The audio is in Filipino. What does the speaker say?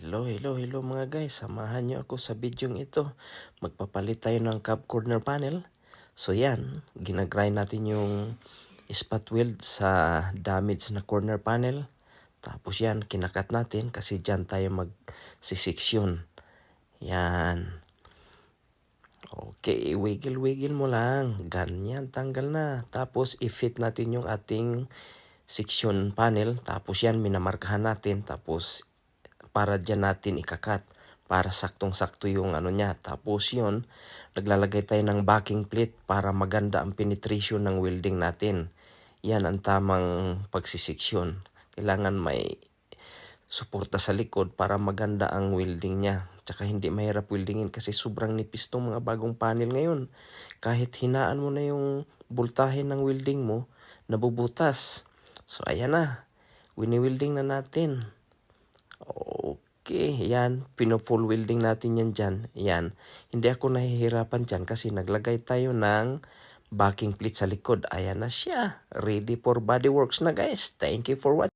Hello mga guys. Samahan nyo ako sa video ito. Magpapalit tayo ng cab corner panel. So yan, ginagrind natin yung spot weld sa damaged na corner panel. Tapos yan, kinakat natin kasi dyan tayo magsisiksyon. Yan. Okay, wiggle mo lang. Ganyan, tanggal na. Tapos i-fit natin yung ating section panel. Tapos yan, minamarkahan natin. Tapos para dyan natin ikakat para saktong-sakto yung ano niya. Tapos yun, naglalagay tayo ng backing plate para maganda ang penetration ng welding natin. Yan ang tamang pagsisiksyon. Kailangan may suporta sa likod para maganda ang welding niya. Tsaka hindi mahirap weldingin kasi sobrang nipis tong mga bagong panel ngayon. Kahit hinaan mo na yung voltahe ng welding mo, nabubutas. So ayan na, wini-welding na natin. Okay, yan. Pino-full welding natin yan dyan. Yan. Hindi ako nahihirapan dyan kasi naglagay tayo ng backing plate sa likod. Ayan na siya. Ready for bodyworks na guys. Thank you for watching.